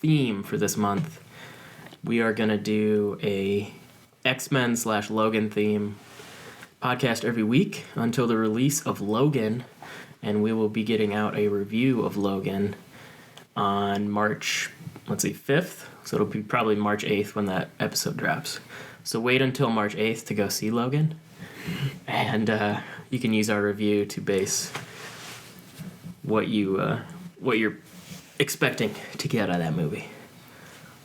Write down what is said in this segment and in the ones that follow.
theme for this month. We are going to do a X-Men/Logan theme podcast every week until the release of Logan, and we will be getting out a review of Logan on March 5th, so it'll be probably March 8th when that episode drops. So wait until March 8th to go see Logan, and you can use our review to base what you're expecting to get out of that movie.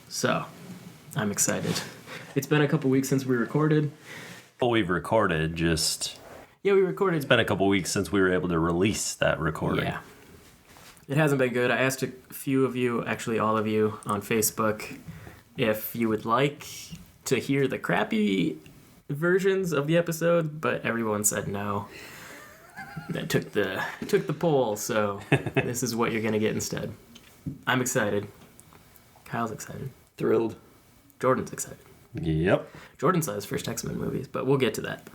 So I'm excited. It's been a couple weeks since we recorded. Well, we've recorded, we recorded. It's been a couple weeks since we were able to release that recording. Yeah. It hasn't been good. I asked a few of you, actually all of you, on Facebook if you would like to hear the crappy versions of the episode, but everyone said no. That took the poll, so this is what you're going to get instead. I'm excited. Kyle's excited. Thrilled. Jordan's excited. Yep. Jordan saw his first X-Men movies, but we'll get to that.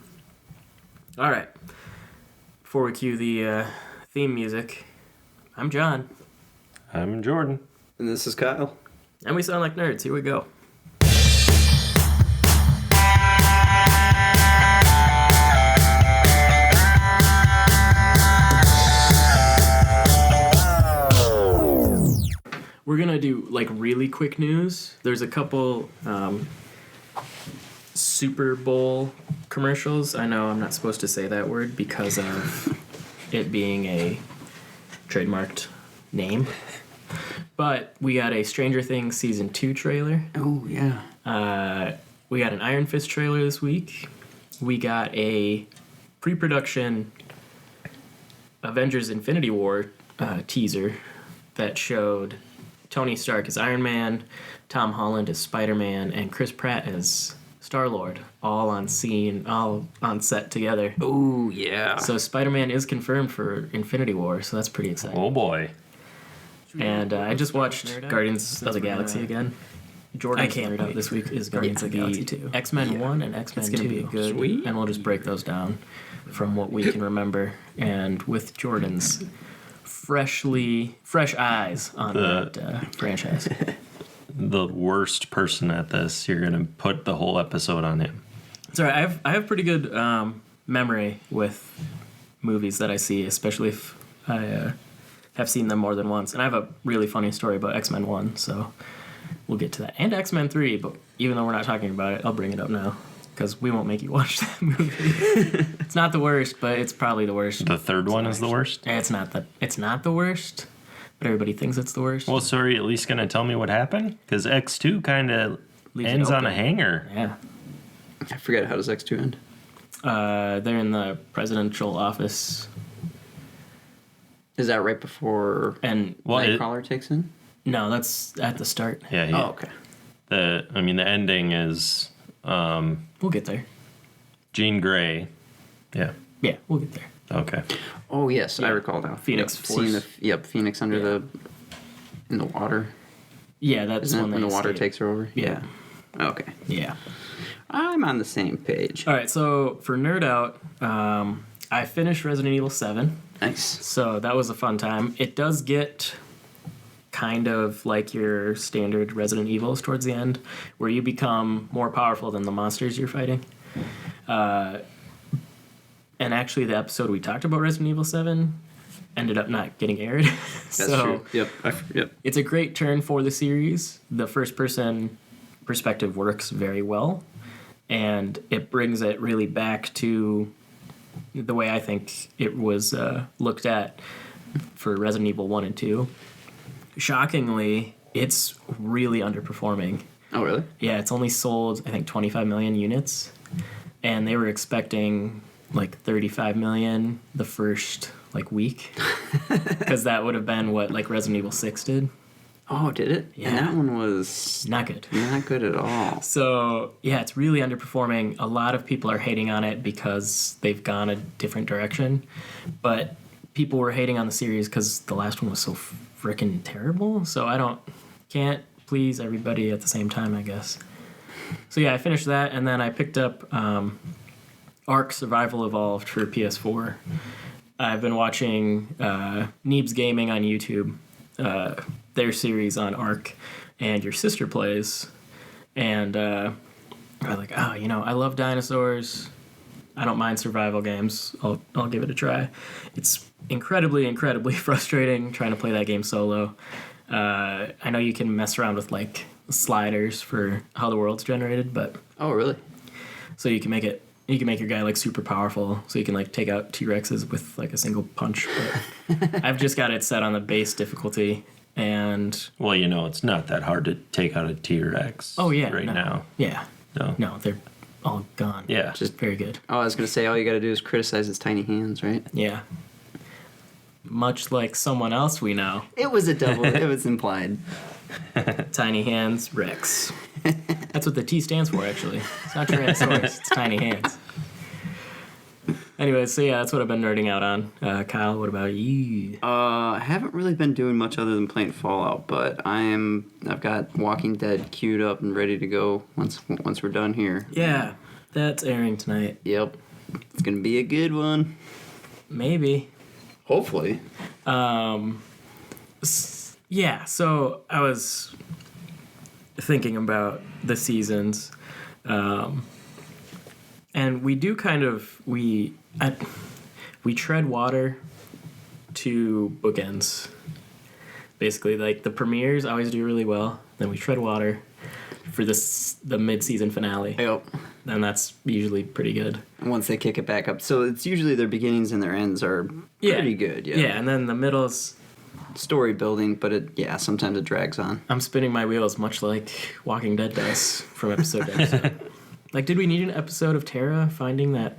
All right. Before we cue the theme music, I'm John. I'm Jordan. And this is Kyle. And we sound like nerds. Here we go. We're going to do really quick news. There's a couple Super Bowl commercials. I know I'm not supposed to say that word because of it being a trademarked name. But we got a Stranger Things Season 2 trailer. Oh, yeah. We got an Iron Fist trailer this week. We got a pre-production Avengers Infinity War teaser that showed Tony Stark as Iron Man, Tom Holland as Spider-Man, and Chris Pratt as Star-Lord, all on set together. Oh, yeah. So Spider-Man is confirmed for Infinity War, so that's pretty exciting. Oh, boy. And I just watched Guardians of the Galaxy again. Jordan's nerd out this week is Guardians of the Galaxy 2. X-Men 1 and X-Men 2. It's going to be good. Sweet. And we'll just break those down from what we can remember. And with Jordan's fresh eyes on that franchise. The worst person at this. You're going to put the whole episode on him. Sorry, I have pretty good memory with movies that I see, especially if I have seen them more than once. And I have a really funny story about X-Men 1, so we'll get to that. And X-Men 3, but even though we're not talking about it, I'll bring it up now, because we won't make you watch that movie. It's not the worst, but it's probably the worst. The third one is the worst? It's not the worst, but everybody thinks it's the worst. Well, so are you at least going to tell me what happened? Because X2 kind of ends on a hanger. Yeah. I forget, how does X2 end? They're in the presidential office. Is that right before Nightcrawler takes in? No, that's at the start. Yeah. Oh, okay. The ending is... we'll get there. Jean Grey. Yeah. Yeah, we'll get there. Okay. Oh, yes, yeah. I recall now. Phoenix Force. Phoenix under in the water. Yeah, that's when the water takes her over. Yeah. Okay. Yeah. I'm on the same page. All right, so for Nerd Out, I finished Resident Evil 7. Nice. So that was a fun time. It does get kind of like your standard Resident Evils towards the end, where you become more powerful than the monsters you're fighting. And actually, the episode we talked about Resident Evil 7 ended up not getting aired. That's true. Yep. It's a great turn for the series. The first-person perspective works very well, and it brings it really back to the way I think it was looked at for Resident Evil 1 and 2. Shockingly, it's really underperforming. Oh, really? Yeah, it's only sold, I think, 25 million units, and they were expecting 35 million the first week, because that would have been what Resident Evil 6 did. Oh, did it? Yeah. And that one was not good. Not good at all. So, yeah, it's really underperforming. A lot of people are hating on it because they've gone a different direction. But people were hating on the series because the last one was so freaking terrible. So can't please everybody at the same time, I guess. So, yeah, I finished that, and then I picked up Ark Survival Evolved for PS4. I've been watching Neebs Gaming on YouTube. their series on Arc, and your sister plays, and I was like, oh, I love dinosaurs. I don't mind survival games. I'll give it a try. It's incredibly, incredibly frustrating trying to play that game solo. I know you can mess around with like sliders for how the world's generated, but Oh, really? so you can make your guy like super powerful, so you can like take out T-Rexes with like a single punch. But I've just got it set on the base difficulty, and Well, it's not that hard to take out a T-Rex. oh yeah, right no. now. Yeah, No. they're all gone. Yeah. Just very good. Oh, I was going to say, all you got to do is criticize his tiny hands, right? Yeah. Much like someone else we know. It was a double. It was implied. Tiny hands, Rex. That's what the T stands for, actually. It's not Tyrannosaurus, it's tiny hands. Anyway, so yeah, that's what I've been nerding out on. Kyle, what about you? I haven't really been doing much other than playing Fallout, but I've got Walking Dead queued up and ready to go once we're done here. Yeah, that's airing tonight. Yep. It's going to be a good one. Maybe. Hopefully. Yeah, so I was thinking about the seasons. And we do kind of, we tread water to bookends. Basically, like the premieres always do really well. Then we tread water for the mid-season finale. Yep. And that's usually pretty good. Once they kick it back up. So it's usually their beginnings and their ends are pretty good. Yeah. Yeah, and then the middle's... Story building, but sometimes it drags on. I'm spinning my wheels much like Walking Dead does from episode to episode. Like, did we need an episode of Tara finding that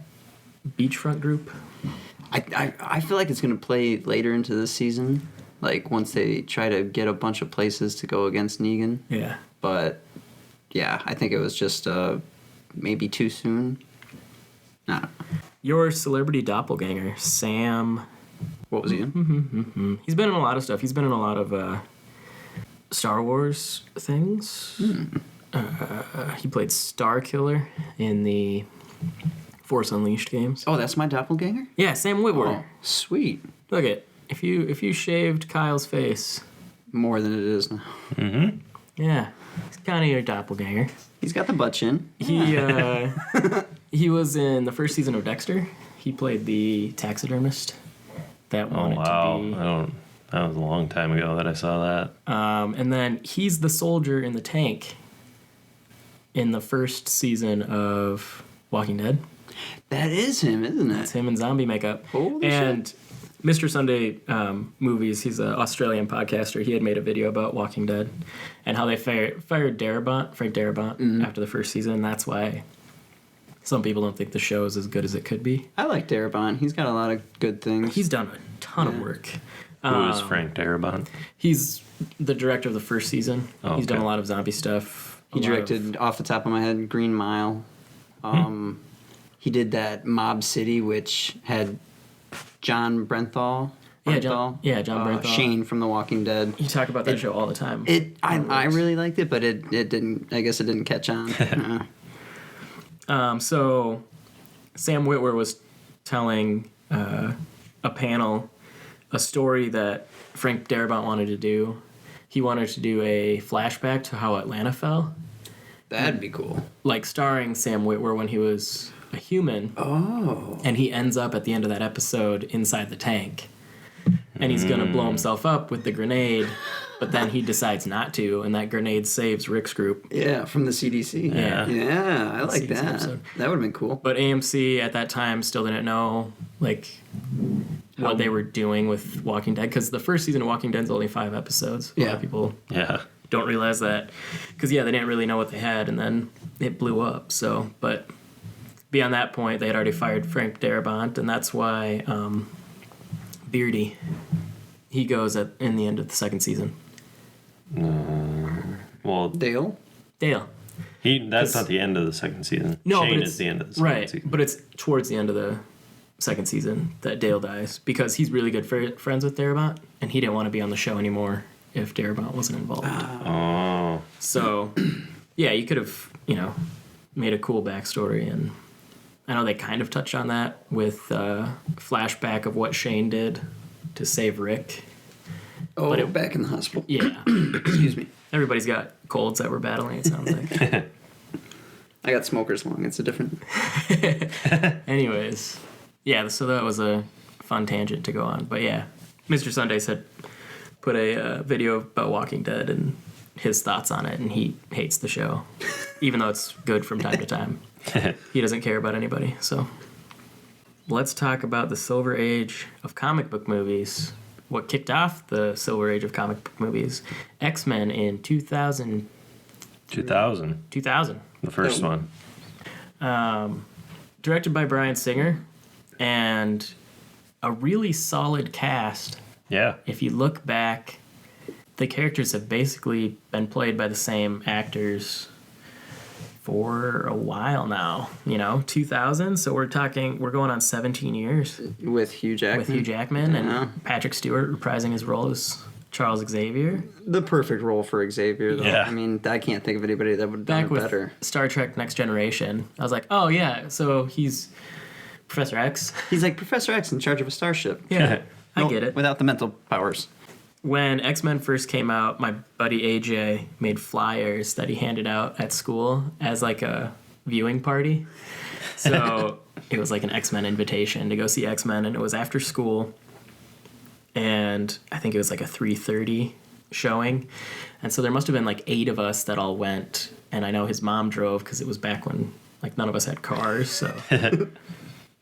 beachfront group? I feel like it's going to play later into this season, like once they try to get a bunch of places to go against Negan. Yeah. But, yeah, I think it was just maybe too soon. Nah. Your celebrity doppelganger, Sam... What was he in? He's been in a lot of stuff. He's been in a lot of Star Wars things. He played Starkiller in the Force Unleashed games. Oh, that's my doppelganger? Yeah, Sam Witwer. Oh, sweet. Look at if you shaved Kyle's face. More than it is now. Mm-hmm. Yeah, he's kind of your doppelganger. He's got the butt chin. He was in the first season of Dexter. He played the taxidermist that Oh, wanted wow. to be. That was a long time ago that I saw that. And then he's the soldier in the tank in the first season of Walking Dead. That is him, isn't it? It's him in zombie makeup. Holy and shit. Mr. Sunday Movies, he's an Australian podcaster. He had made a video about Walking Dead and how they fired Frank Darabont after the first season. And that's why some people don't think the show is as good as it could be. I like Darabont. He's got a lot of good things. He's done a ton of work. Who is Frank Darabont? He's the director of the first season. Oh, He's done okay. a lot of zombie stuff. He directed, off the top of my head, Green Mile. He did that Mob City, which had John Brenthal. John Brenthal. Shane from The Walking Dead. You talk about that show all the time. I really liked it, but it didn't. I guess it didn't catch on. So Sam Witwer was telling a panel a story that Frank Darabont wanted to do. He wanted to do a flashback to how Atlanta fell, That'd be cool. like starring Sam Witwer when he was a human. Oh. And he ends up at the end of that episode inside the tank. And he's going to blow himself up with the grenade, but then he decides not to, and that grenade saves Rick's group. Yeah, from the CDC. Yeah. Yeah, I like CDC that. episode. That would have been cool. But AMC at that time still didn't know, like, what they were doing with Walking Dead, because the first season of Walking Dead's only 5 episodes. A lot Yeah. of people Yeah. don't realize that, because, they didn't really know what they had, and then it blew up, so, but beyond that point, they had already fired Frank Darabont, and that's why Beardy, he goes in the end of the second season. Well, Dale? Dale. that's not the end of the second season. No, Shane but it's is the end of the second right, season. but it's towards the end of the second season that Dale dies, because he's really good friends with Darabont, and he didn't want to be on the show anymore if Darabont wasn't involved. Oh. So, you could have, made a cool backstory, and I know they kind of touched on that with flashback of what Shane did to save Rick, Oh, But it- back in the hospital. Yeah. Excuse me. Everybody's got colds that we're battling, it sounds like. I got smoker's lung. It's a different. Anyways, yeah, so that was a fun tangent to go on. But yeah, Mr. Sundays had put a video about Walking Dead and his thoughts on it, and he hates the show, even though it's good from time to time. He doesn't care about anybody, so. Let's talk about the Silver Age of comic book movies. What kicked off the Silver Age of comic book movies? X-Men in 2000. 2000. The first one. Directed by Bryan Singer, and a really solid cast. Yeah. If you look back, the characters have basically been played by the same actors for a while now. 2000. So we're going on 17 years With Hugh Jackman. with Hugh Jackman Yeah. and Patrick Stewart reprising his role as Charles Xavier. The perfect role for Xavier, though. Yeah. I mean, I can't think of anybody that would have done Back it with better. Star Trek Next Generation, I was like, oh yeah, so he's Professor X. He's like Professor X in charge of a starship. Yeah, I No, get it. Without the mental powers. When X-Men first came out, my buddy AJ made flyers that he handed out at school as like a viewing party. So it was like an X-Men invitation to go see X-Men, and it was after school. And I think it was like a 3:30 showing. And so there must have been like 8 of us that all went. And I know his mom drove because it was back when like none of us had cars. So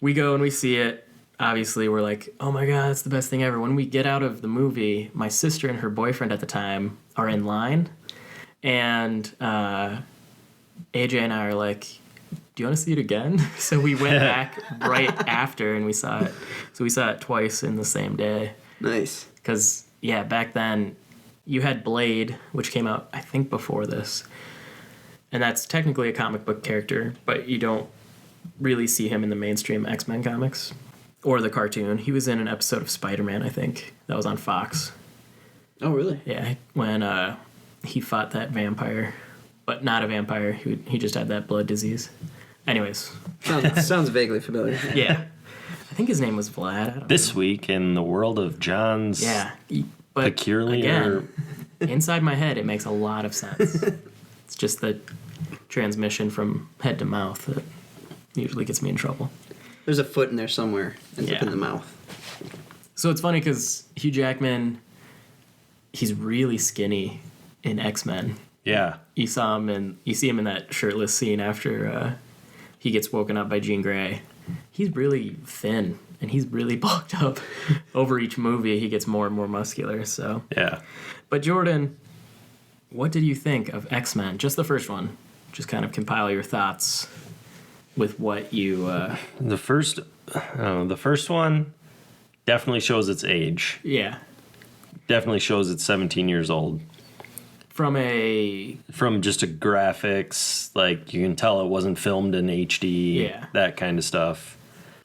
we go and we see it. Obviously, we're like, oh my God, it's the best thing ever. When we get out of the movie, my sister and her boyfriend at the time are in line. And AJ and I are like, do you want to see it again? So we went back right after and we saw it. So we saw it twice in the same day. Nice. Because, yeah, back then you had Blade, which came out, I think, before this. And that's technically a comic book character, but you don't really see him in the mainstream X-Men comics or the cartoon. He was in an episode of Spider-Man, I think, that was on Fox. Oh, really? Yeah, when he fought that vampire, but not a vampire. He just had that blood disease. Anyways, Sounds vaguely familiar. yeah. I think his name was Vlad. I don't This week in the world of John's Yeah, but peculiar. again, inside my head, it makes a lot of sense. It's just the transmission from head to mouth that usually gets me in trouble. There's a foot in there somewhere. Ends up Yeah. in the mouth. So it's funny because Hugh Jackman, he's really skinny in X-Men. Yeah. You see him in that shirtless scene after he gets woken up by Jean Grey. He's really thin and he's really bulked up. Over each movie, he gets more and more muscular. So, Yeah. but Jordan, what did you think of X-Men? Just the first one. Just kind of compile your thoughts with what you. The first one definitely shows its age. Yeah. Definitely shows it's 17 years old. From Just a graphics, like you can tell it wasn't filmed in HD. Yeah. That kind of stuff.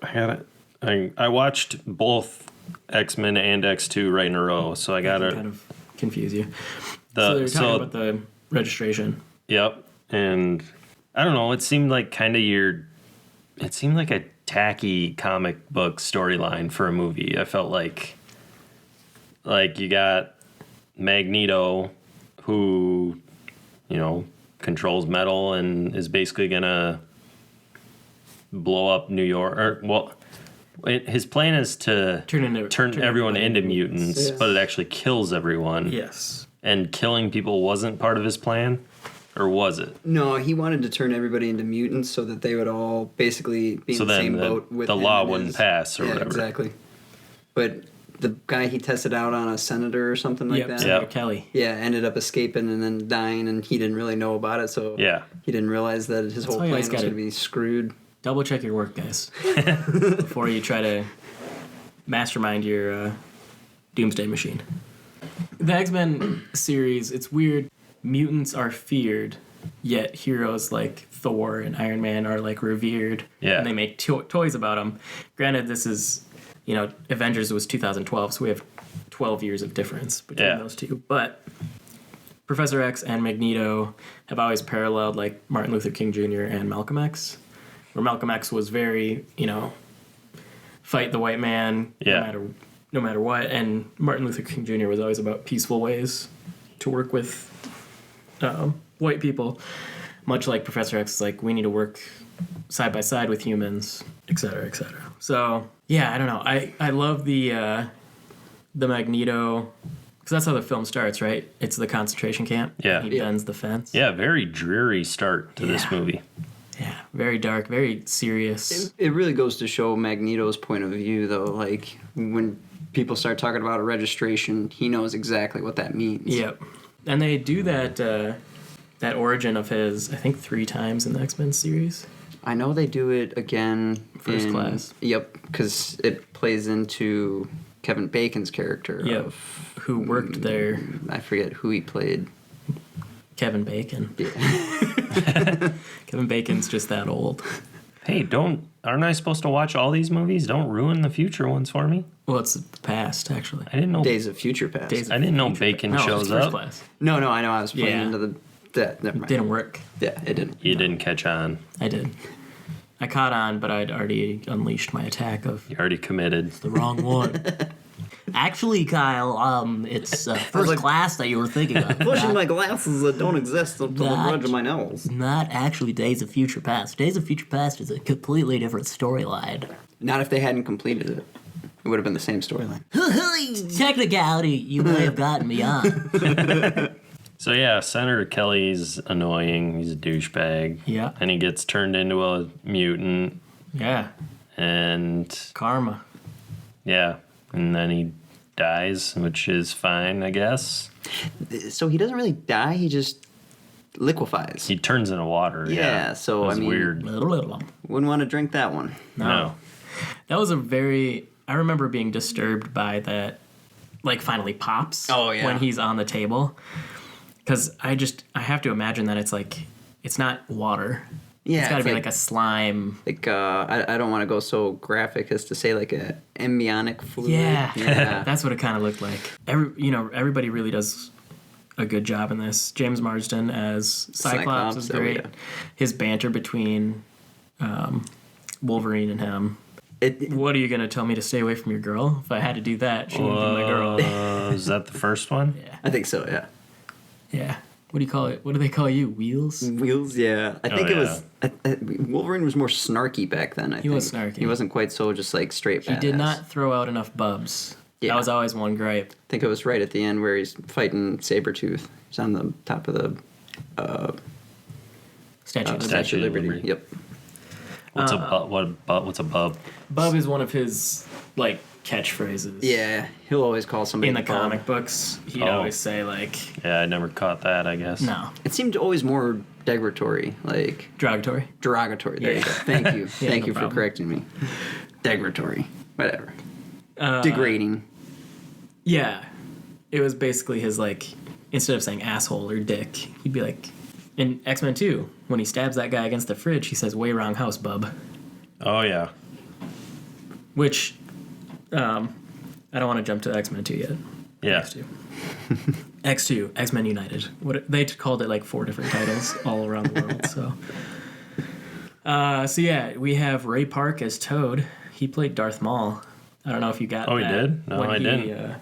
I watched both X-Men and X2 right in a row, so I got kind it. of confuse you. So they're talking about the registration. Yep. And I don't know, it seemed like a tacky comic book storyline for a movie. I felt like you got Magneto, who, controls metal and is basically gonna blow up New York. His plan is to turn everyone into mutants, Yes. but it actually kills everyone. Yes. And killing people wasn't part of his plan, or was it? No, he wanted to turn everybody into mutants so that they would all basically be So in the then same the- boat with the him law and wouldn't his- pass or yeah, whatever. Exactly. But the guy he tested out on a senator or something like that. Senator Yep. Kelly. Yeah, ended up escaping and then dying, and he didn't really know about it, so Yeah. he didn't realize that his whole why you plan guys was gotta- going to be screwed. Double check your work, guys, before you try to mastermind your doomsday machine. The X-Men series, it's weird. Mutants are feared, yet heroes like Thor and Iron Man are like revered. Yeah. And they make toys about them. Granted, this is, Avengers was 2012, so we have 12 years of difference between Yeah. those two. But Professor X and Magneto have always paralleled like Martin Luther King Jr. and Malcolm X, where Malcolm X was very, fight the white man Yeah. no matter what. And Martin Luther King Jr. was always about peaceful ways to work with white people, much like Professor X is like, we need to work side by side with humans, et cetera, et cetera. So, yeah, I don't know. I love the Magneto, because that's how the film starts, right? It's the concentration camp. Yeah. And he bends the fence. Yeah, very dreary start to this movie. Yeah, very dark, very serious. It really goes to show Magneto's point of view, though. Like, when people start talking about a registration, he knows exactly what that means. Yep. And they do that that origin of his, I think, 3 times in the X-Men series. I know they do it again First Class. Yep, because it plays into Kevin Bacon's character. Yep. Who worked there. I forget who he played. Kevin Bacon. Yeah. Kevin Bacon's just that old. Hey, aren't I supposed to watch all these movies? Don't ruin the future ones for me. Well, it's the past, actually. I didn't know. Days of Future Past. I didn't know Bacon shows First up. Class. No, I know. I was playing Yeah. into that. Never mind. Didn't work. Yeah, it didn't. You didn't catch on. I did. I caught on, but I'd already unleashed my attack of You already committed. the wrong one. Actually, Kyle, it's First Class that you were thinking of. Pushing my glasses that don't exist up to the Not- bridge of my nose. Not actually Days of Future Past. Days of Future Past is a completely different storyline. Not if they hadn't completed it. It would have been the same storyline. Technicality, you may have gotten me on. So yeah, Senator Kelly's annoying. He's a douchebag. Yeah. And he gets turned into a mutant. Yeah. And Karma. yeah, and then he dies, which is fine, I guess. So he doesn't really die, he just liquefies. He turns into water. Yeah, so, That was I mean- weird. Wouldn't want to drink that one. No. That was I remember being disturbed by that, like, finally pops. Oh, yeah. When he's on the table. Because I have to imagine that it's not water. Yeah, It's got to it's be like- like a slime. Like, I don't want to go so graphic as to say like a embryonic fluid. Yeah. That's what it kind of looked like. Everybody really does a good job in this. James Marsden as Cyclops is oh, great. yeah. His banter between Wolverine and him. What are you going to tell me to stay away from your girl? If I had to do that, she wouldn't be my girl. Is that the first one? Yeah. I think so, yeah. Yeah. What do you call it? What do they call you? Wheels? Wheels, yeah. I think it was... Wolverine was more snarky back then, I think. He was snarky. He wasn't quite so just like straight He badass. did not throw out enough bubs. Yeah. That was always one gripe. I think it was right at the end where he's fighting Sabretooth. He's on the top of the Statue of Liberty. Statue of Liberty. Liberty. Yep. What's a what's a bub? Bub is one of his, like, catchphrases. Yeah, he'll always call somebody In the bub. comic books, he'd Oh. always say, like, Yeah, I never caught that, I guess. no. It seemed always more derogatory, like Derogatory. derogatory. There you Yeah. go. Thank you. Thank no you for problem. correcting me. Derogatory. Whatever. Degrading. Yeah. It was basically his, like, instead of saying asshole or dick, he'd be like, in X-Men 2, when he stabs that guy against the fridge, he says, way wrong house, bub. Oh yeah. Which, I don't want to jump to X-Men 2 yet. Yeah. X2. X2, X-Men United. What they called it like 4 different titles all around the world. So yeah, we have Ray Park as Toad. He played Darth Maul. I don't know if you got. Oh, he that. did? No, When I didn't.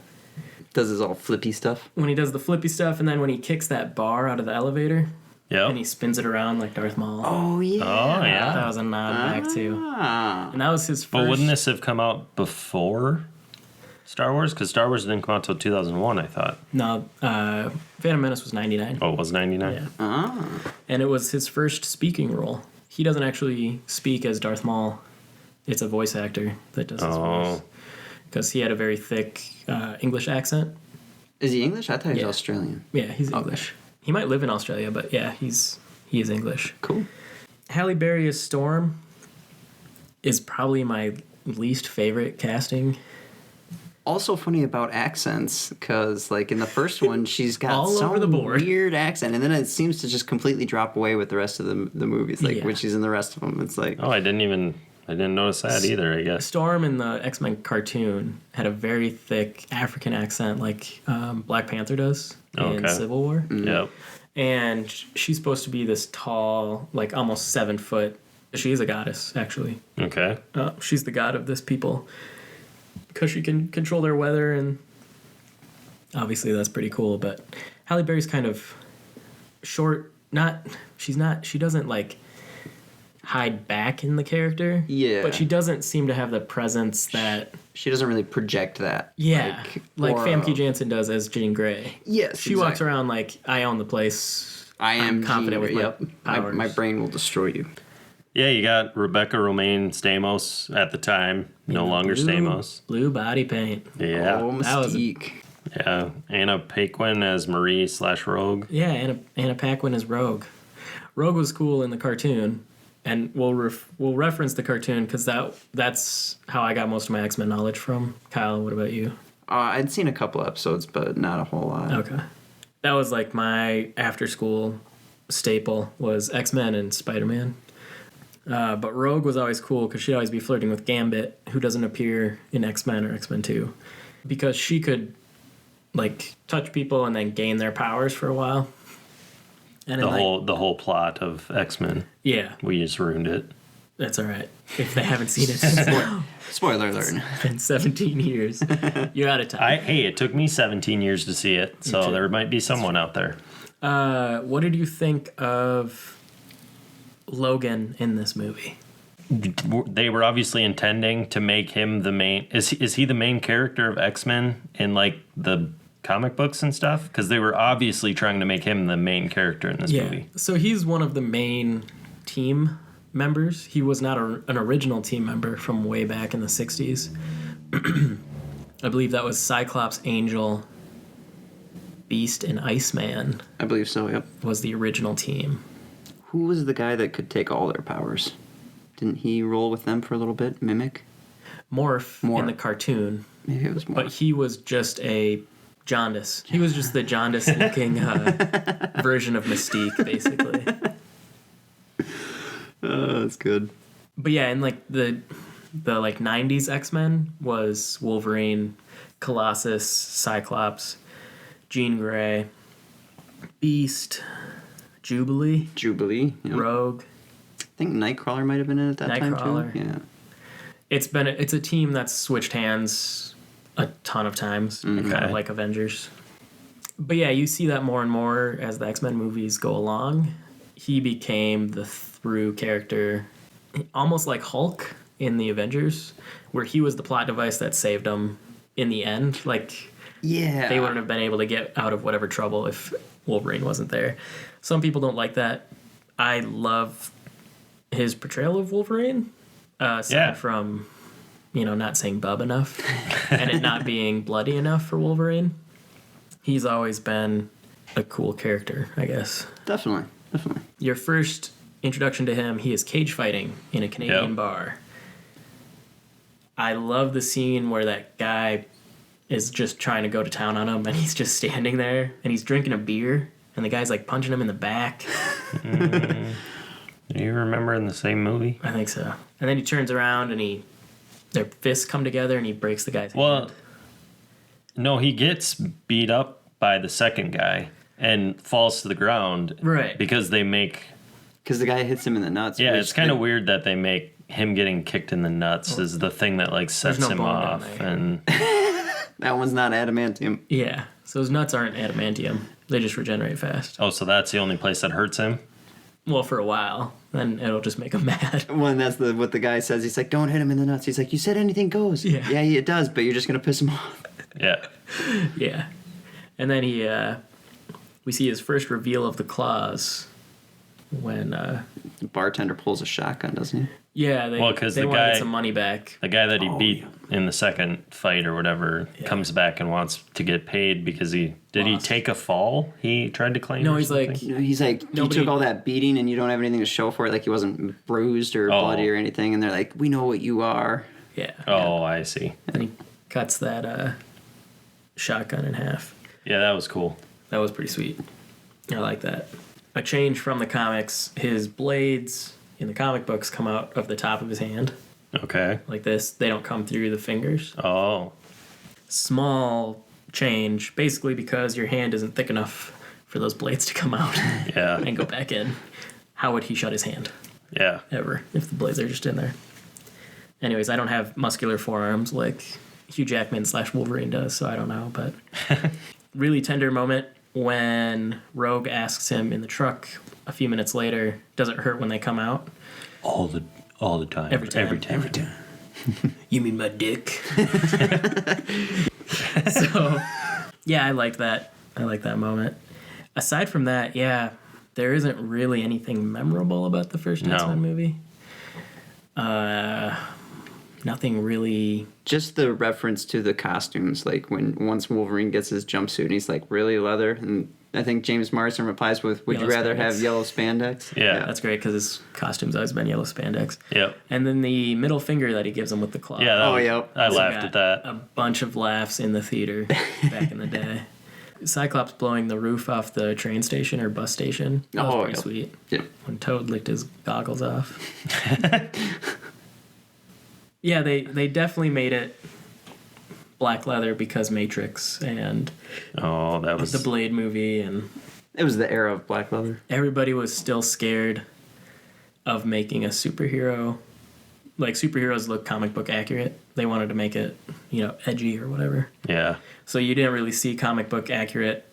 Does his all flippy stuff. When he does the flippy stuff, and then when he kicks that bar out of the elevator, Yep. and he spins it around like Darth Maul. Oh yeah. Oh yeah. That was a nod back too. Ah. And that was his first. But wouldn't this have come out before Star Wars? Because Star Wars didn't come out till 2001, I thought. No, Phantom Menace was 99. Oh, it was 99? Yeah. Ah. And it was his first speaking role. He doesn't actually speak as Darth Maul. It's a voice actor that does his voice. Because he had a very thick English accent. Is he English? I thought he was Yeah. Australian. Yeah, he's English. He might live in Australia, but yeah, he is English. Cool. Halle Berry as Storm is probably my least favorite casting. Also funny about accents, because like in the first one, she's got All some over the board. weird accent, and then it seems to just completely drop away with the rest of the movies. Like Yeah. when she's in the rest of them, it's like Oh, I didn't notice that either, I guess. Storm in the X-Men cartoon had a very thick African accent like Black Panther does in Okay. Civil War. Yep. And she's supposed to be this tall, like almost 7 foot. She is a goddess, actually. Okay. She's the god of this people. because she can control their weather, and obviously that's pretty cool. But Halle Berry's kind of short. She doesn't like hide back in the character. Yeah. But she doesn't seem to have the presence that. She doesn't really project that. Yeah. Like or, Famke Janssen does as Jean Grey. Yes. She walks around like, I own the place. I'm confident Jean, with my powers. My brain will destroy you. Yeah, you got Rebecca Romaine Stamos at the time, no longer Stamos. Blue body paint. Yeah. Oh, Mystique. Yeah. Anna Paquin as Marie/Rogue. Yeah, Anna Paquin as Rogue. Rogue was cool in the cartoon, and we'll reference the cartoon because that's how I got most of my X-Men knowledge from. Kyle, what about you? I'd seen a couple episodes, but not a whole lot. Okay. That was like my after-school staple was X-Men and Spider-Man. But Rogue was always cool because she'd always be flirting with Gambit, who doesn't appear in X-Men or X-Men 2, because she could like touch people and then gain their powers for a while. And the whole plot of X-Men. Yeah. We just ruined it. That's all right. If they haven't seen it, Spoiler alert. it's been 17 years. You're out of time. Hey, it took me 17 years to see it, so there might be someone out there. What did you think of Logan in this movie? They were obviously intending to make him the main. Is he the main character of X-Men in like the comic books and stuff? Because they were obviously trying to make him the main character in this movie. So he's one of the main team members. He was not an original team member from way back in the 60s. I believe that was Cyclops, Angel, Beast, and Iceman I believe so, yep. was the original team. Who was the guy that could take all their powers? Didn't he roll with them for a little bit? Mimic? Morph. In the cartoon. Maybe it was Morph. But he was just a jaundice. He was just the jaundice-looking version of Mystique, basically. That's good. But yeah, and like the like 90s X-Men was Wolverine, Colossus, Cyclops, Jean Grey, Beast, Jubilee, Yep. Rogue. I think Nightcrawler might have been in at that time Nightcrawler. too. Yeah. It's a team that's switched hands a ton of times, kind of like Avengers. But yeah, you see that more and more as the X-Men movies go along. He became the through character, almost like Hulk in the Avengers, where he was the plot device that saved them in the end. Like, Yeah. they wouldn't have been able to get out of whatever trouble if Wolverine wasn't there. Some people don't like that. I love his portrayal of Wolverine, aside from, not saying bub enough and it not being bloody enough for Wolverine. He's always been a cool character, I guess. Definitely. Your first introduction to him, he is cage fighting in a Canadian bar. I love the scene where that guy is just trying to go to town on him and he's just standing there and he's drinking a beer and the guy's like punching him in the back. Do you remember in the same movie? I think so. And then he turns around and their fists come together and he breaks the guy's Well, hand. no, he gets beat up by the second guy and falls to the ground. Right. Because they make... Because the guy hits him in the nuts. Yeah, which it's kind of weird that they make him getting kicked in the nuts is the thing that like sets no him bone down off. there. And That one's not adamantium. Yeah. So his nuts aren't adamantium. They just regenerate fast. oh, so that's the only place that hurts him? Well, for a while. Then it'll just make him mad. Well, that's what the guy says. He's like, don't hit him in the nuts. He's like, you said anything goes. Yeah. Yeah, it does, but you're just going to piss him off. Yeah. Yeah. And then we see his first reveal of the claws when The bartender pulls a shotgun, doesn't he? yeah, they Well, 'cause they the want to guy- get some money back. The guy that he beat in the second fight or whatever comes back and wants to get paid because he Lost. take a fall? He tried to claim. No, or he's something? like, He's like, Nobody- you took all that beating and you don't have anything to show for it. Like he wasn't bruised or bloody or anything. And they're like, we know what you are. yeah. Oh, I see. And he cuts that shotgun in half. Yeah, that was cool. That was pretty sweet. I like that. A change from the comics, his blades in the comic books come out of the top of his hand Okay. like this. They don't come through the fingers. Oh. Small change, basically because your hand isn't thick enough for those blades to come out Yeah. and go back in. How would he shut his hand Yeah. ever if the blades are just in there? Anyways, I don't have muscular forearms like Hugh Jackman / Wolverine does, so I don't know. But really tender moment when Rogue asks him in the truck a few minutes later, does it hurt when they come out? All the time. Every time. You mean my dick? So, yeah, I liked that. I like that moment. Aside from that, yeah, there isn't really anything memorable about the first X-Men movie. Nothing really. Just the reference to the costumes, like once Wolverine gets his jumpsuit and he's like, really leather? And I think James Marsden replies with, would Yellow you rather spandex. have yellow spandex? Yeah. That's great because his costume's always been yellow spandex. Yep. And then the middle finger that he gives him with the claw. Yeah. Yep. I Also laughed got at that. A bunch of laughs in the theater back in the day. Cyclops blowing the roof off the train station or bus station. That was pretty sweet. Yeah. When Toad licked his goggles off. Yeah, they definitely made it black leather because Matrix and Oh, that was the Blade movie, and It was the era of black leather. everybody was still scared of making a superhero. Like, superheroes look comic book accurate. They wanted to make it, edgy or whatever. yeah. So you didn't really see comic book accurate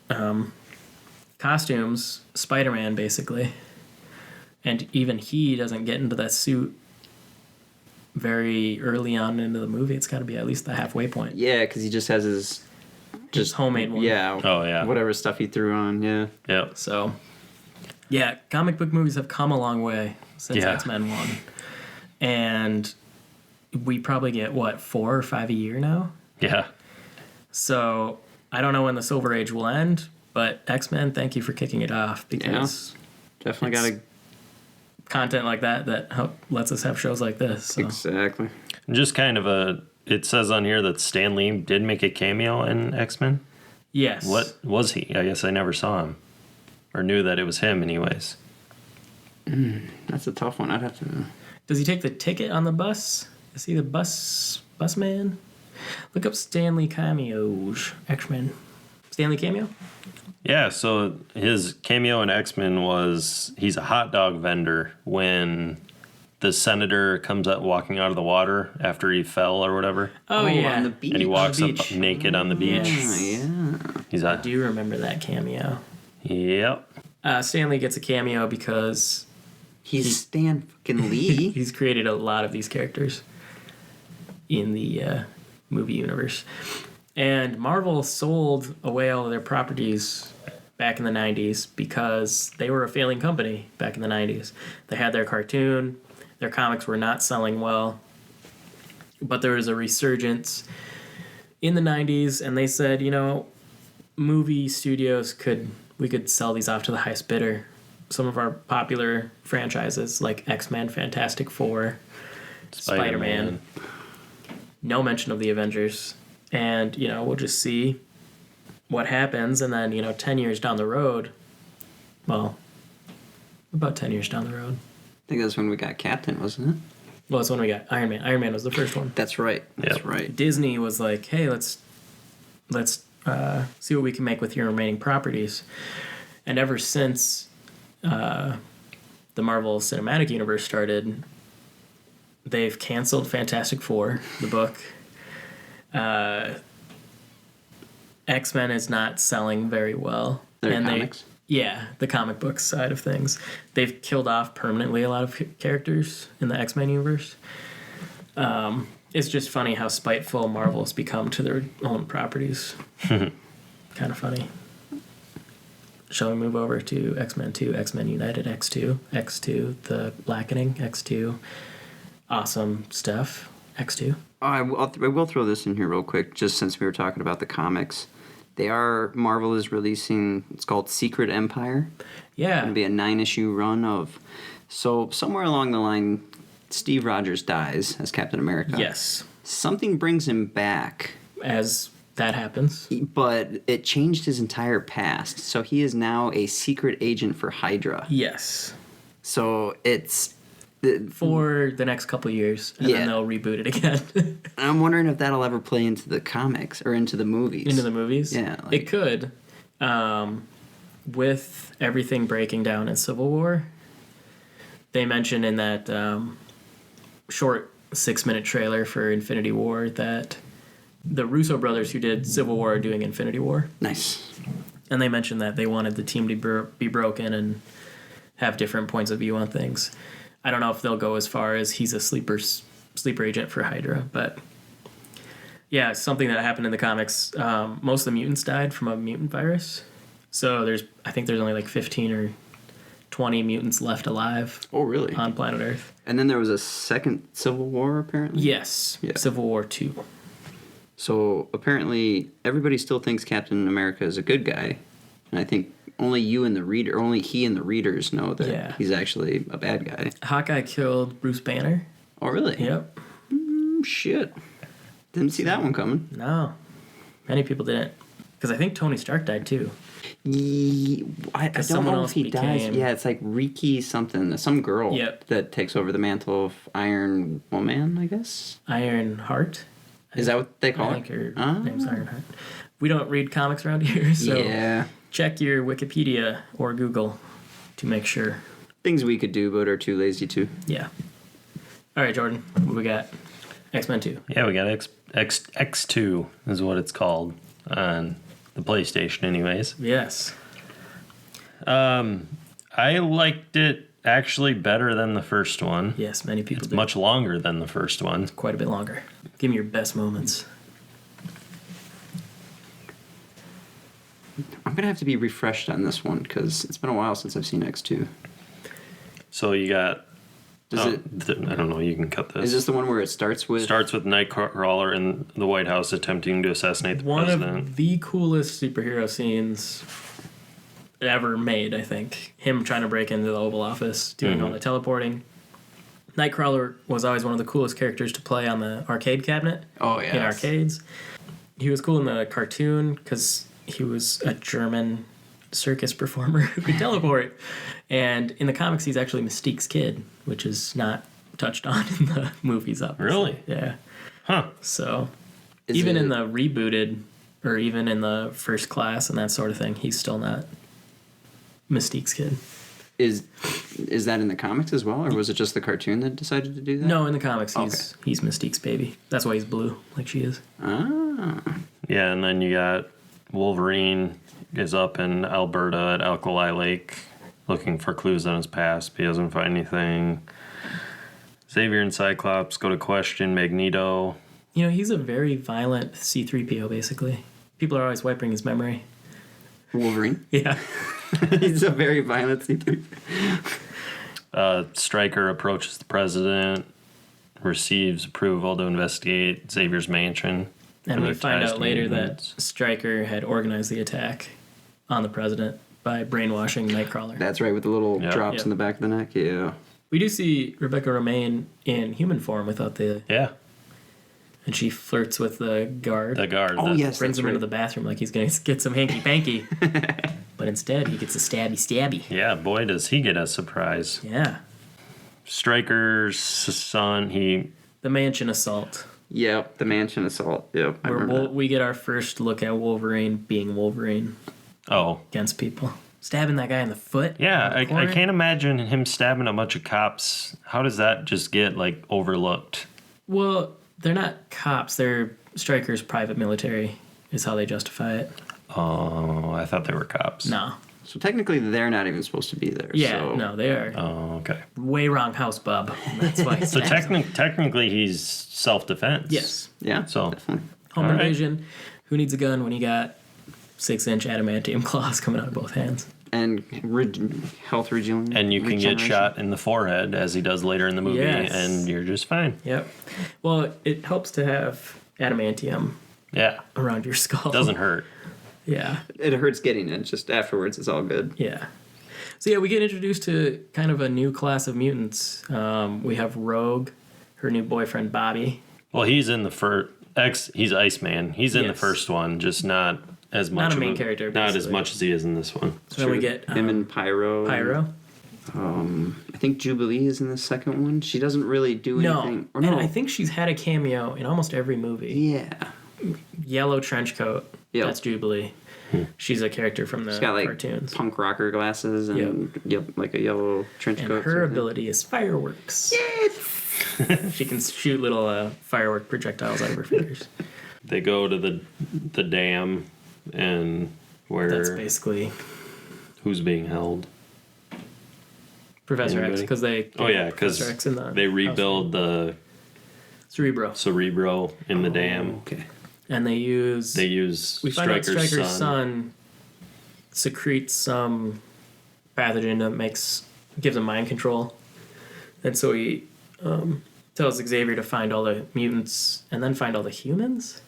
costumes. Spider-Man, basically. And even he doesn't get into that suit very early on into the movie. It's got to be at least the halfway point. Yeah, because he just has his Just homemade one. Yeah. Oh, yeah. Whatever stuff he threw on. Yeah. Yep. So, yeah, comic book movies have come a long way since Yeah. X-Men 1. And we probably get, 4 or 5 a year now? Yeah. So, I don't know when the Silver Age will end, but X-Men, thank you for kicking it off, because Definitely got to. content like that lets us have shows like this. So. Exactly. Just kind of it says on here that Stan Lee did make a cameo in X-Men. Yes. What was he? I guess I never saw him. Or knew that it was him anyways. That's a tough one. I'd have to. Does he take the ticket on the bus? Is he the bus man? Look up Stanley cameos. X-Men. Stanley cameo? Yeah, so his cameo in X-Men was he's a hot dog vendor when the senator comes up walking out of the water after he fell or whatever. Oh, yeah. On the beach. And he walks On the up beach. naked on the beach. Yes. Yeah. He's I a do remember that cameo. Yep. Stanley gets a cameo because He's Stan fucking Lee. he's created a lot of these characters in the movie universe. And Marvel sold away all of their properties back in the 90s because they were a failing company back in the 90s. They had their cartoon, their comics were not selling well, but there was a resurgence in the 90s, and they said, movie studios we could sell these off to the highest bidder. Some of our popular franchises like X-Men, Fantastic Four, Spider-Man. No mention of the Avengers. And, we'll just see what happens. And then, 10 years down the road, well, about 10 years down the road. I think that's when we got Captain, wasn't it? Well, that's when we got Iron Man. Iron Man was the first one. That's right. That's Yep. right. Disney was like, hey, let's see what we can make with your remaining properties. And ever since the Marvel Cinematic Universe started, they've canceled Fantastic Four, the book. X-Men is not selling very well. Their comics? The comic book side of things. They've killed off permanently a lot of characters in the X-Men universe. It's just funny how spiteful Marvel's become to their own properties. Kind of funny. Shall we move over to X-Men 2, X-Men United, X2, the Blackening, X2. Awesome stuff. X2. I will throw this in here real quick, just since we were talking about the comics. Marvel is releasing, it's called Secret Empire. Yeah. It's going to be a 9-issue run of, so somewhere along the line, Steve Rogers dies as Captain America. Yes. Something brings him back, As that happens. but it changed his entire past. So he is now a secret agent for Hydra. Yes. So it's... For the next couple of years, and then they'll reboot it again. I'm wondering if that'll ever play into the comics or into the movies. Into the movies? Yeah, it could. With everything breaking down in Civil War, they mentioned in that short 6-minute trailer for Infinity War that the Russo brothers who did Civil War are doing Infinity War. Nice. And they mentioned that they wanted the team to be broken and have different points of view on things. I don't know if they'll go as far as he's a sleeper agent for Hydra, but yeah, it's something that happened in the comics. Most of the mutants died from a mutant virus. So I think there's only like 15 or 20 mutants left alive. Oh, really? On planet Earth. And then there was a second Civil War, apparently? Yes. Yeah. Civil War 2. So apparently everybody still thinks Captain America is a good guy. And I think only he and the readers know that he's actually a bad guy. Hawkeye killed Bruce Banner. Oh, really? Yep. Shit. Didn't see that one coming. No. Many people didn't. Because I think Tony Stark died too. I don't know if he dies. Yeah, it's like Riki something. Some girl that takes over the mantle of Iron Woman, I guess. Iron Heart? Is that what they call it? I think her name's Iron Heart. We don't read comics around here, so check your Wikipedia or Google to make sure. Things we could do but are too lazy to. Yeah. All right, Jordan, what we got? X-Men 2. Yeah, we got X2 is what it's called on the PlayStation anyways. Yes. I liked it actually better than the first one. Yes, many people do. Much longer than the first one. It's quite a bit longer. Give me your best moments. I'm going to have to be refreshed on this one because it's been a while since I've seen X2. So you got... I don't know, you can cut this. Is this the one where it starts with... Starts with Nightcrawler in the White House attempting to assassinate the president. One of the coolest superhero scenes ever made, I think. Him trying to break into the Oval Office, doing all the teleporting. Nightcrawler was always one of the coolest characters to play on the arcade cabinet. Oh, yeah. In arcades. He was cool in the cartoon because he was a German circus performer who could teleport. And in the comics, he's actually Mystique's kid, which is not touched on in the movies, obviously. Really? Yeah. Huh. So, even in the rebooted, or even in the First Class and that sort of thing, he's still not Mystique's kid. Is that in the comics as well, or was it just the cartoon that decided to do that? No, in the comics, he's Mystique's baby. That's why he's blue, like she is. Ah. Yeah, and then you got Wolverine is up in Alberta at Alkali Lake looking for clues on his past, but he doesn't find anything. Xavier and Cyclops go to question Magneto. You know, he's a very violent C-3PO, basically. People are always wiping his memory. Wolverine? Yeah. He's a very violent C-3PO. Stryker approaches the president, receives approval to investigate Xavier's mansion. And we find out later that Stryker had organized the attack on the president by brainwashing Nightcrawler. That's right, with the little drops in the back of the neck, yeah. We do see Rebecca Romaine in human form without the... Yeah. And she flirts with the guard. The guard. Oh, yes, brings him into the bathroom like he's going to get some hanky-panky. But instead, he gets a stabby-stabby. Yeah, boy, does he get a surprise. Yeah. Stryker's son, The mansion assault. Yep, the mansion assault. Yep, I remember that. We get our first look at Wolverine being Wolverine. Oh. Against people. Stabbing that guy in the foot. Yeah, I can't imagine him stabbing a bunch of cops. How does that just get, like, overlooked? Well, they're not cops. They're Stryker's private military is how they justify it. Oh, I thought they were cops. No. So technically, they're not even supposed to be there. Yeah, no, they are. Oh, okay. Way wrong house, bub. That's why. So technically, he's self-defense. Yes. Yeah, so definitely. Home invasion. Who needs a gun when you got 6-inch adamantium claws coming out of both hands? And health regeneration. And you can get shot in the forehead, as he does later in the movie, and you're just fine. Yep. Well, it helps to have adamantium around your skull. Doesn't hurt. Yeah. It hurts getting it. Just afterwards, it's all good. Yeah. So, yeah, we get introduced to kind of a new class of mutants. We have Rogue, her new boyfriend, Bobby. Well, he's in the first... He's Iceman. He's in the first one, just not as much. Not a main character. Not as much as he is in this one. So then we get... him and Pyro. I think Jubilee is in the second one. She doesn't really do anything. No, and I think she's had a cameo in almost every movie. Yeah. Yellow trench coat. Yep. That's Jubilee. She's a character from the She's got, like, cartoons. Punk rocker glasses and like a yellow trench coat. And her ability is fireworks. Yes! She can shoot little firework projectiles out of her fingers. They go to the dam, and where That's basically who's being held? Professor Anybody? X, because they Because Professor X in the they rebuild the Cerebro in the dam. Okay. and they use we find out Stryker's son secretes some pathogen that gives him mind control, and so he tells Xavier to find all the mutants and then find all the humans.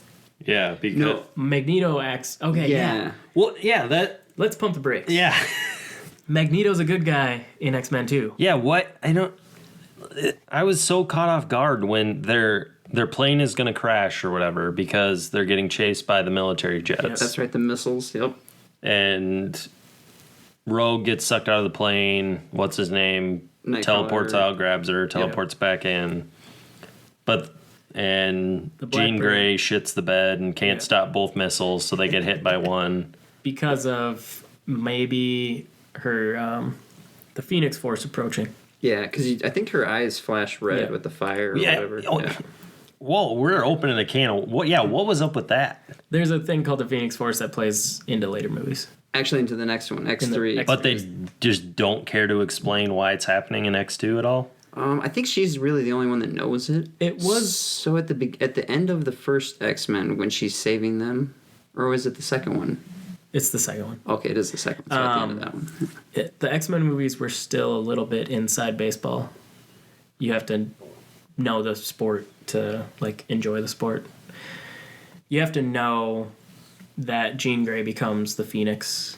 Yeah, because Magneto acts okay. Yeah. Well, yeah, Let's pump the brakes. Yeah. Magneto's a good guy in X-Men 2. Yeah, what? I was so caught off guard when their plane is going to crash or whatever because they're getting chased by the military jets. Yeah, that's right, the missiles. Yep. And Rogue gets sucked out of the plane. What's his name? Nightcrawler. Teleports out, grabs her, teleports back in. And Jean Grey shits the bed and can't stop both missiles, so they get hit by one. Because of maybe her, the Phoenix Force approaching. Yeah, because I think her eyes flash red with the fire or whatever. Oh, yeah. Whoa, we're opening a can of... What was up with that? There's a thing called the Phoenix Force that plays into later movies. Actually, into the next one, X3. But they just don't care to explain why it's happening in X2 at all? I think she's really the only one that knows it. It was... So at the end of the first X-Men, when she's saving them, or was it the second one? It's the second one. Okay, it is the second one, so at the end of that one. The X-Men movies were still a little bit inside baseball. You have to know the sport to, enjoy the sport. You have to know that Jean Grey becomes the Phoenix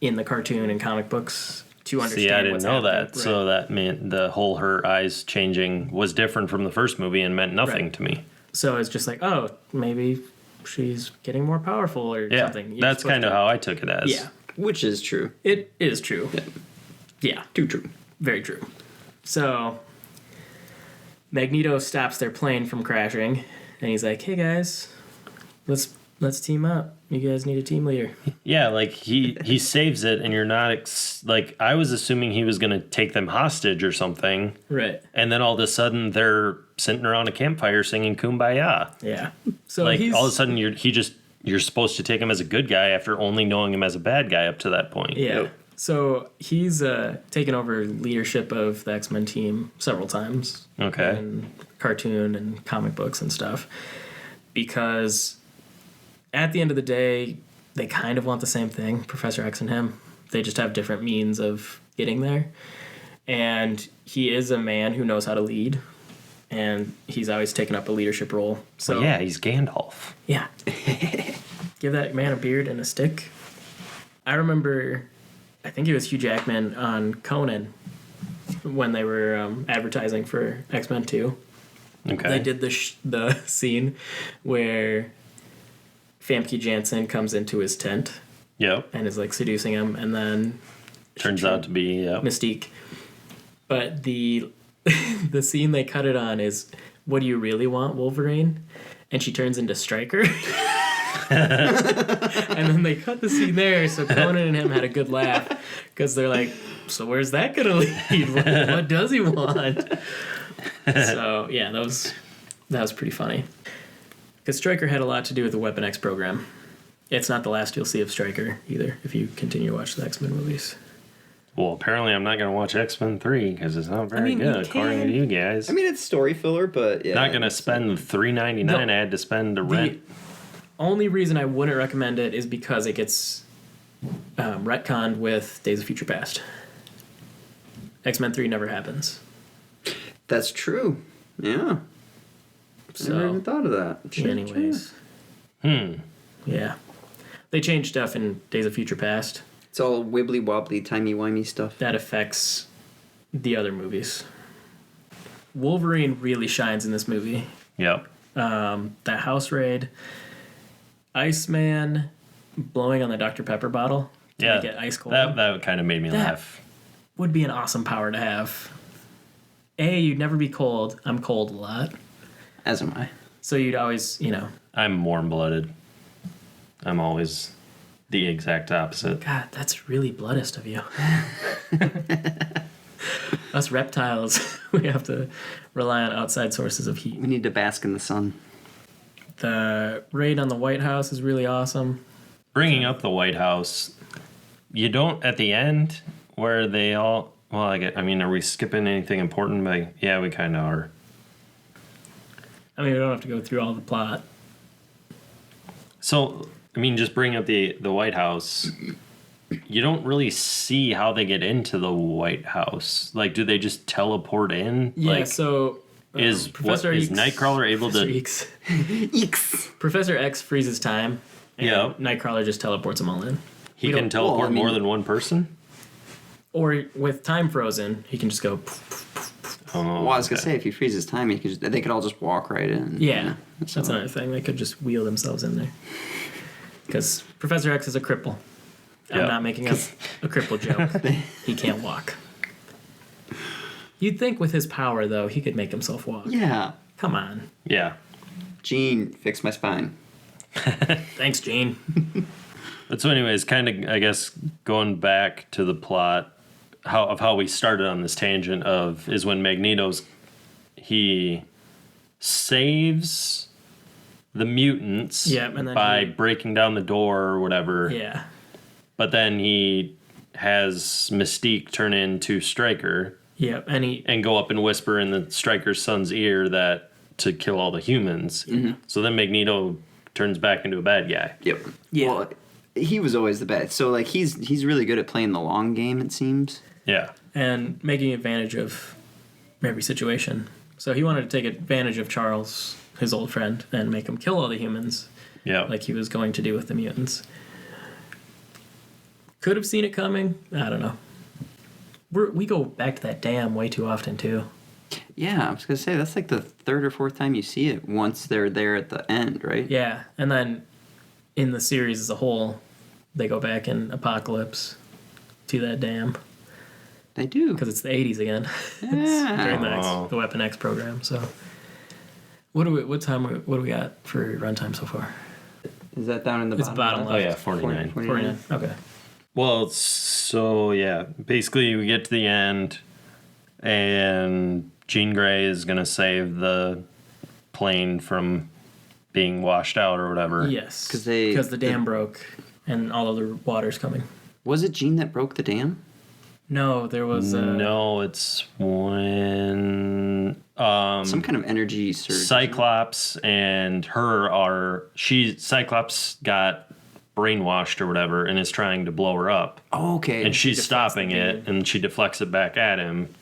in the cartoon and comic books to understand. See, I didn't know that. Right. So that meant the whole her eyes changing was different from the first movie and meant nothing to me. So it's just maybe she's getting more powerful or something. That's kind of how I took it as. Yeah. Which is true. It is true. Yeah. Too true. Very true. So Magneto stops their plane from crashing, and he's like, "Hey guys, let's team up. You guys need a team leader." Yeah, he saves it, and you're not I was assuming he was going to take them hostage or something. Right. And then all of a sudden they're sitting around a campfire singing "Kumbaya." Yeah. So all of a sudden you're supposed to take him as a good guy after only knowing him as a bad guy up to that point. Yeah. Yep. So he's taken over leadership of the X-Men team several times. Okay. In cartoon and comic books and stuff. Because at the end of the day, they kind of want the same thing, Professor X and him. They just have different means of getting there. And he is a man who knows how to lead. And he's always taken up a leadership role. So yeah, he's Gandalf. Yeah. Give that man a beard and a stick. I remember, I think it was Hugh Jackman on Conan when they were advertising for X-Men 2. Okay. They did the scene where Famke Janssen comes into his tent. Yep. And is seducing him, and then turns out to be Mystique. But the scene they cut it on is, "What do you really want, Wolverine?" And she turns into Stryker. And then they cut the scene there, so Conan and him had a good laugh because they're like, "So where's that gonna lead? What does he want?" So yeah, that was pretty funny. Because Stryker had a lot to do with the Weapon X program. It's not the last you'll see of Stryker either if you continue to watch the X-Men movies. Well, apparently I'm not going to watch X-Men 3 because it's not very good, according to you guys. I mean, it's story filler, but yeah. Not going to spend the $3.99 I had to spend to rent. Only reason I wouldn't recommend it is because it gets retconned with Days of Future Past. X-Men 3 never happens. That's true. Yeah. So, I never even thought of that. Anyways. Yeah. They changed stuff in Days of Future Past. It's all wibbly-wobbly, timey-wimey stuff. That affects the other movies. Wolverine really shines in this movie. Yep. That house raid. Iceman blowing on the Dr. Pepper bottle to make it ice cold. That kind of made me laugh. Would be an awesome power to have. You'd never be cold. I'm cold a lot. As am I. So you'd always, I'm warm-blooded. I'm always the exact opposite. God, that's really bloodist of you. Us reptiles, we have to rely on outside sources of heat. We need to bask in the sun. The raid on the White House is really awesome. Bringing up the White House, you don't at the end where they all. Well, I mean, are we skipping anything important? Yeah, we kind of are. I mean, we don't have to go through all the plot. So, I mean, just bring up the White House. You don't really see how they get into the White House. Like, do they just teleport in? Yeah, like, so is Nightcrawler able to? X. Professor X freezes time, and Nightcrawler just teleports them all in. He can teleport more than one person? Or with time frozen, he can just go... Well, I was going to say, if he freezes time, they could all just walk right in. Yeah, that's another thing. They could just wheel themselves in there. Because Professor X is a cripple. I'm not making up a cripple joke. He can't walk. You'd think with his power, though, he could make himself walk. Yeah. Come on. Yeah. Gene, fix my spine. Thanks, Gene. But so anyways, kind of, I guess, going back to the plot, how we started on this tangent is when he saves the mutants by breaking down the door or whatever. Yeah. But then he has Mystique turn into Stryker. Yep, and go up and whisper in the Stryker's son's ear that to kill all the humans. Mm-hmm. So then Magneto turns back into a bad guy. Yep. Yeah. Well, he was always the bad. So like he's really good at playing the long game, it seems. Yeah. And making advantage of every situation. So he wanted to take advantage of Charles, his old friend, and make him kill all the humans. Yeah. Like he was going to do with the mutants. Could have seen it coming. I don't know. We go back to that dam way too often, too. Yeah, I was going to say, that's like the third or fourth time you see it once they're there at the end, right? Yeah, and then in the series as a whole, they go back in Apocalypse to that dam. They do. Because it's the 80s again. Yeah. During the Weapon X program, so... What do we got for runtime so far? Is that down in the bottom left? Oh, yeah, 49. 49. Okay. Well, so, yeah. Basically, we get to the end, and Jean Grey is going to save the plane from being washed out or whatever. Yes. Because the dam broke, and all of the water's coming. Was it Jean that broke the dam? No, there was... No, it's when... some kind of energy surge. Cyclops and her Cyclops got brainwashed or whatever and is trying to blow her up. Oh, okay. And she's stopping it, and she deflects it back at him,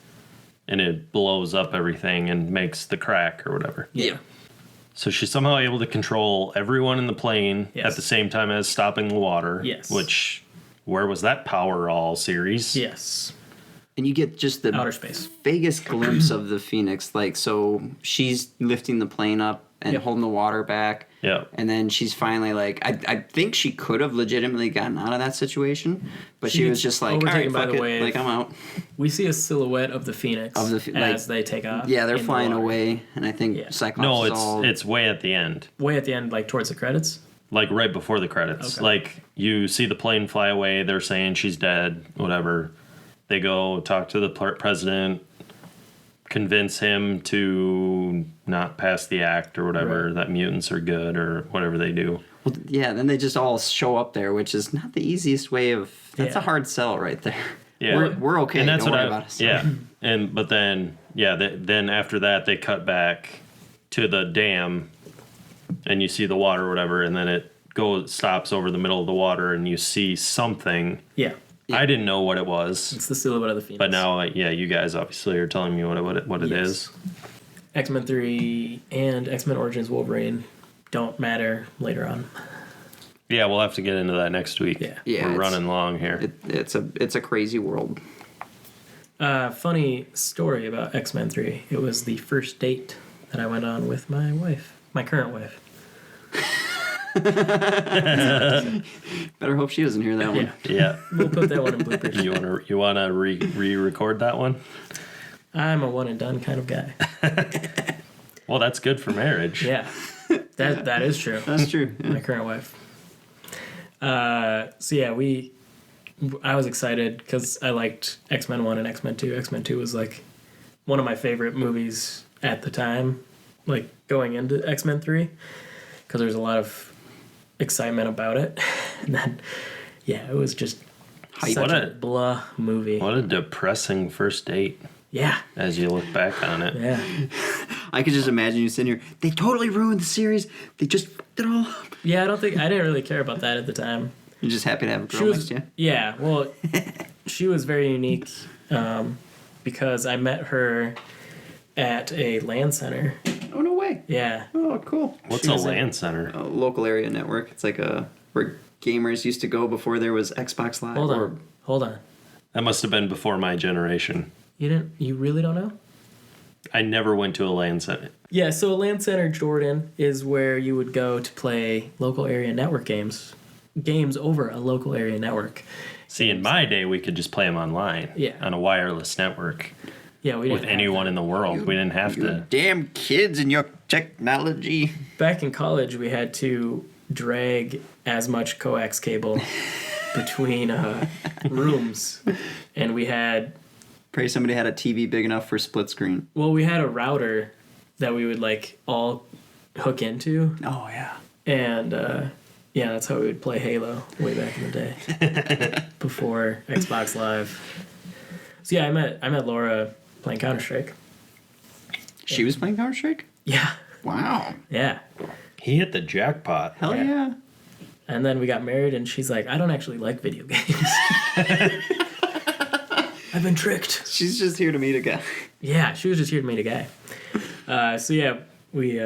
and it blows up everything and makes the crack or whatever. Yeah. So she's somehow able to control everyone in the plane at the same time as stopping the water. Yes. Which, where was that power all series? Yes. And you get just the outer space vaguest glimpse of the Phoenix. Like, so she's lifting the plane up and holding the water back. Yeah. And then she's finally like, I think she could have legitimately gotten out of that situation, but she was just like, all right, fuck it. Like, I'm out. We see a silhouette of the Phoenix as they take off. Yeah, they're flying away, and I think Cyclops it's way at the end. Way at the end, like towards the credits? Like right before the credits. Okay. Like you see the plane fly away, they're saying she's dead, whatever. They go talk to the president, convince him to not pass the act or whatever, that mutants are good or whatever they do. Well, yeah, then they just all show up there, which is not the easiest way of... That's a hard sell right there. Yeah. We're okay. And that's Don't worry about us. Yeah. But then, then after that, they cut back to the dam and you see the water or whatever, and then it stops over the middle of the water and you see something. Yeah. I didn't know what it was. It's the silhouette of the Phoenix. But now, you guys obviously are telling me what it is. X-Men 3 and X-Men Origins Wolverine don't matter later on. Yeah, we'll have to get into that next week. Yeah, we're running long here. It's a crazy world. Funny story about X-Men 3. It was the first date that I went on with my wife, my current wife. Better hope she doesn't hear that one. Yeah. We'll put that one in bloopers. You wanna re-record that one? I'm a one and done kind of guy. Well, that's good for marriage. Yeah. That is true. That's true. Yeah. My current wife. So yeah, I was excited because I liked X-Men 1 and X-Men 2. X-Men 2 was like one of my favorite movies at the time, like going into X-Men 3. because there was a lot of excitement about it. And then, yeah, it was just such a blah movie. What a depressing first date. Yeah. As you look back on it. Yeah. I could just imagine you sitting here. They totally ruined the series. They just fucked it all up. Yeah, I didn't really care about that at the time. You're just happy to have a girl next to you? Yeah, well, she was very unique because I met her at a LAN center. Oh, no way. Yeah. Oh, cool. What's a LAN center? A local area network. It's like where gamers used to go before there was Xbox Live. Hold on. That must have been before my generation. You really don't know? I never went to a LAN center. Yeah, so a LAN center, Jordan, is where you would go to play local area network games over a local area network. See, in my day, we could just play them online. Yeah. On a wireless network. Yeah, we didn't with anyone in the world. We didn't have to. Damn kids and your technology. Back in college, we had to drag as much coax cable between rooms, and we had. Pray somebody had a TV big enough for split screen. Well, we had a router that we would like all hook into. Oh yeah. And yeah, that's how we would play Halo way back in the day, before Xbox Live. So yeah, I met Laura playing Counter-Strike. She was playing Counter-Strike? Yeah. Wow. Yeah. He hit the jackpot. Hell yeah. And then we got married, and she's like, I don't actually like video games. I've been tricked. She's just here to meet a guy. Yeah, she was just here to meet a guy. So yeah, we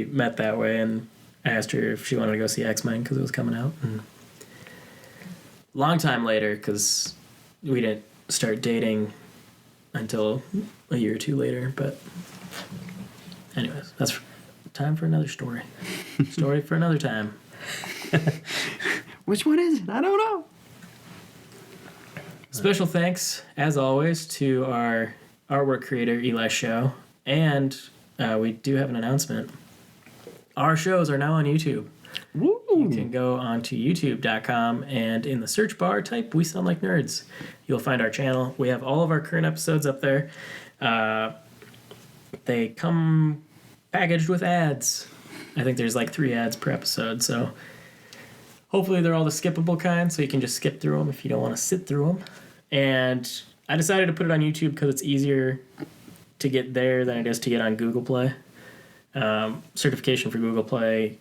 met that way, and I asked her if she wanted to go see X-Men because it was coming out. And long time later, because we didn't start dating until a year or two later. But anyways, that's time for another story. Story for another time. Which one is it? I don't know. Special thanks, as always, to our artwork creator, Eli Show. And we do have an announcement. Our shows are now on YouTube. Woo. You can go onto youtube.com and in the search bar, type We Sound Like Nerds. You'll find our channel. We have all of our current episodes up there. They come packaged with ads. I think there's like 3 ads per episode, so hopefully they're all the skippable kind, so you can just skip through them if you don't want to sit through them. And I decided to put it on YouTube because it's easier to get there than it is to get on Google Play. Certification for Google Play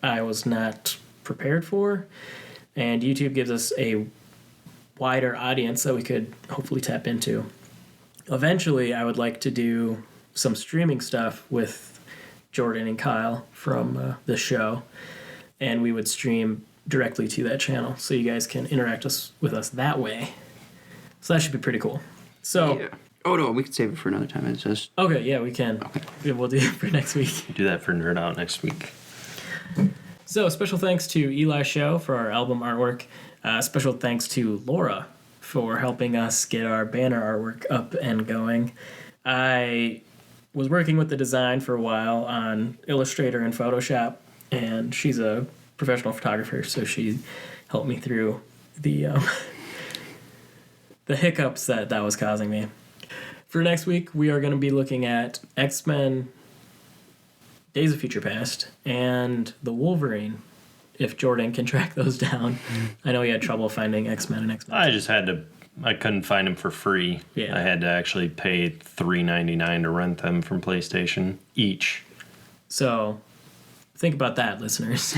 I was not prepared for, and YouTube gives us a wider audience that we could hopefully tap into. Eventually, I would like to do some streaming stuff with Jordan and Kyle from the show, and we would stream directly to that channel so you guys can interact with us that way. So that should be pretty cool. So Yeah. Oh no, we could save it for another time. It's just okay, yeah, we can. Okay. We'll do it for next week. Do that for Nerd Out next week. So special thanks to Eli Show for our album artwork. Special thanks to Laura for helping us get our banner artwork up and going. I was working with the design for a while on Illustrator and Photoshop, and she's a professional photographer, so she helped me through the hiccups that was causing me. For next week, we are going to be looking at X-Men Days of Future Past and the Wolverine, if Jordan can track those down. I know he had trouble finding X-Men and X-Men. I couldn't find them for free. Yeah. I had to actually pay $3.99 to rent them from PlayStation each. So think about that, listeners.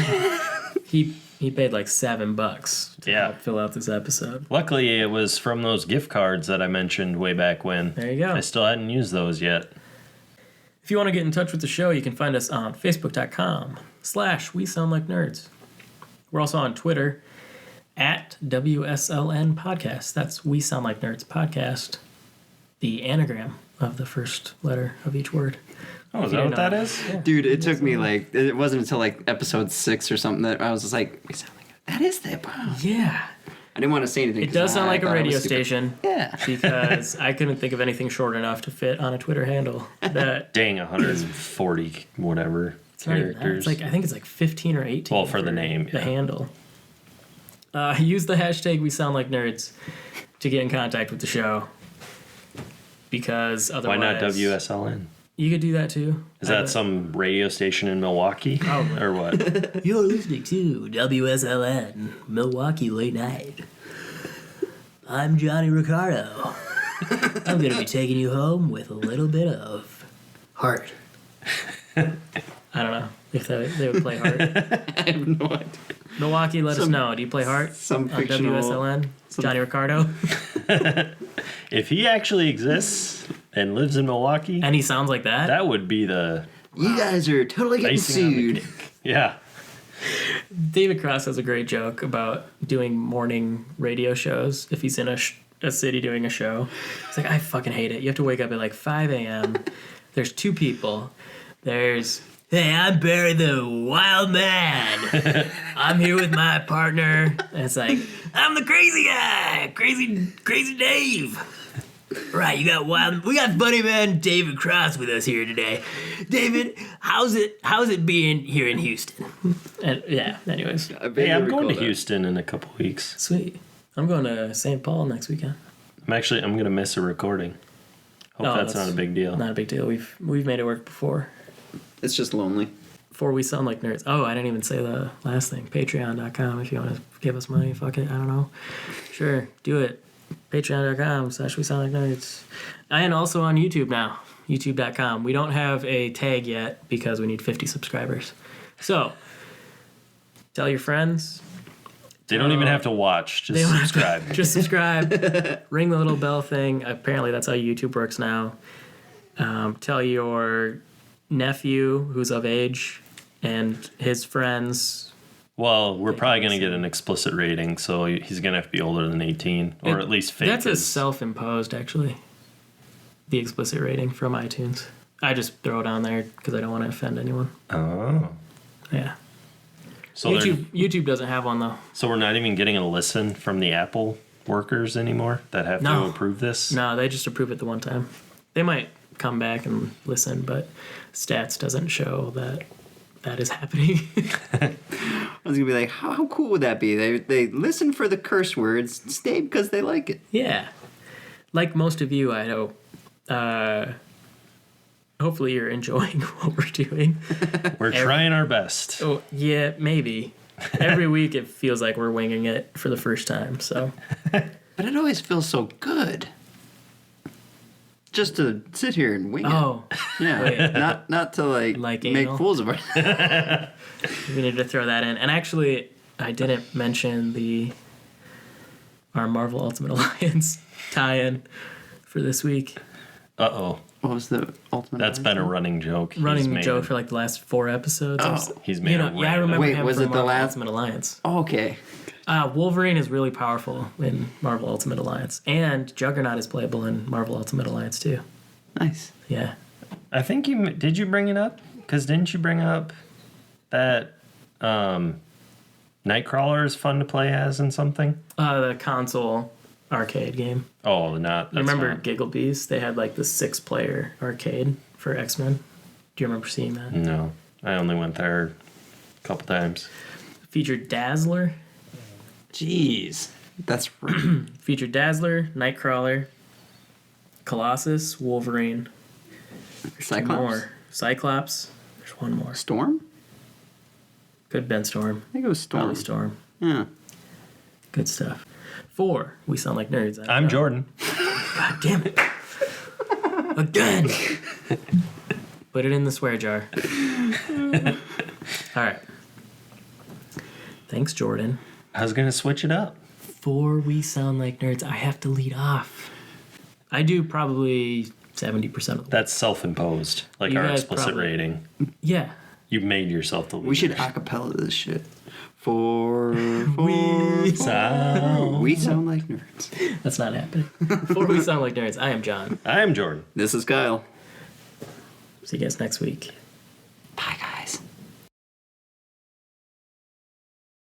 He paid like $7 to help fill out this episode. Luckily, it was from those gift cards that I mentioned way back when. There you go. I still hadn't used those yet. If you want to get in touch with the show, you can find us on Facebook.com/We Sound Like Nerds. We're also on Twitter at WSLN Podcast. That's We Sound Like Nerds Podcast. The anagram of the first letter of each word. Oh, is that what that is? Yeah. dude, it took me like it wasn't until like episode 6 or something that I was just like, we sound like that is that. Wow. Yeah. I didn't want to say anything. It does sound like a thought it radio was stupid. station. Yeah. Because I couldn't think of anything short enough to fit on a Twitter handle. That Dang, 140 whatever it's not even that. characters. It's like I think it's like 15 or 18. Well, for the name, the handle. Use the hashtag We Sound Like Nerds to get in contact with the show. Because otherwise, why not WSLN? You could do that too. Is that some radio station in Milwaukee? Probably. Or what? You're listening to WSLN, Milwaukee Late Night. I'm Johnny Ricardo. I'm going to be taking you home with a little bit of heart. I don't know if they would play heart. I have no idea. Milwaukee, let us know. Do you play heart some on fictional WSLN? Johnny Ricardo? If he actually exists and lives in Milwaukee, And he sounds like that? that would be the You guys are totally getting icing on the sued. cake. Yeah. David Cross has a great joke about doing morning radio shows if he's in a city doing a show. He's like, I fucking hate it. You have to wake up at like 5 a.m. There's two people. There's, hey, I'm Barry the Wild Man. I'm here with my partner. And it's like, I'm the crazy guy. Crazy Dave. Right, we got funny man David Cross with us here today. David, how's it being here in Houston? And yeah, anyways. Hey, I'm going to Houston in a couple weeks. Sweet. I'm going to St. Paul next weekend. I'm going to miss a recording. Hope that's not a big deal. Not a big deal. We've made it work before. It's just lonely. Before we sound like nerds. Oh, I didn't even say the last thing. Patreon.com if you want to give us money. Fuck it. I don't know. Sure. Do it. Patreon.com/we sound like nerds. And also on YouTube now. YouTube.com. We don't have a tag yet because we need 50 subscribers. So, tell your friends. They don't even have to watch. Just subscribe. Just subscribe. Ring the little bell thing. Apparently that's how YouTube works now. Tell your nephew who's of age and his friends. Well, we're probably going to get an explicit rating, so he's going to have to be older than 18, or at least fake. That's a self-imposed, actually. The explicit rating from iTunes. I just throw it on there because I don't want to offend anyone. Oh. Yeah. So YouTube doesn't have one, though. So we're not even getting a listen from the Apple workers anymore that have to approve this? No, they just approve it the one time. They might come back and listen, but stats doesn't show that is happening. I was gonna be like, how cool would that be? They listen for the curse words, stay because they like it. Yeah, like most of you, I hope. Hopefully, you're enjoying what we're doing. We're trying our best. Oh yeah, maybe. Every week it feels like we're winging it for the first time. So, but it always feels so good. Just to sit here and wing it. Yeah. Wait. Not to like make anal? fools of ourselves. We need to throw that in. And actually, I didn't mention our Marvel Ultimate Alliance tie-in for this week. Uh-oh. What was the Ultimate That's Alliance? been a running joke. Running joke for like the last 4 episodes. He's made a Yeah, I remember him was from it the Marvel last Ultimate Alliance. Oh, okay. Wolverine is really powerful in Marvel Ultimate Alliance. And Juggernaut is playable in Marvel Ultimate Alliance, too. Nice. Yeah. I think did you bring it up? Because didn't you bring up that Nightcrawler is fun to play as in something? The console arcade game. Oh, not. You remember Gigglebees? They had like the 6-player arcade for X-Men. Do you remember seeing that? No. I only went there a couple times. Featured Dazzler. Jeez. That's right. Featured Dazzler, Nightcrawler, Colossus, Wolverine. Cyclops? 2 more. Cyclops. There's 1 more. Storm? Could have been Storm. I think it was Storm. Probably Storm. Yeah. Good stuff. 4. We sound like nerds. I'm Jordan. God damn it. Again. Put it in the swear jar. All right. Thanks, Jordan. I was going to switch it up. 4 We Sound Like Nerds. I have to lead off. I do probably 70% of the That's self-imposed, like You our guys explicit probably- rating. Yeah. You made yourself the leader. We should acapella this shit. We sound like nerds. That's not happening. 4 We Sound Like Nerds. I am John. I am Jordan. This is Kyle. See you guys next week. Bye, guys.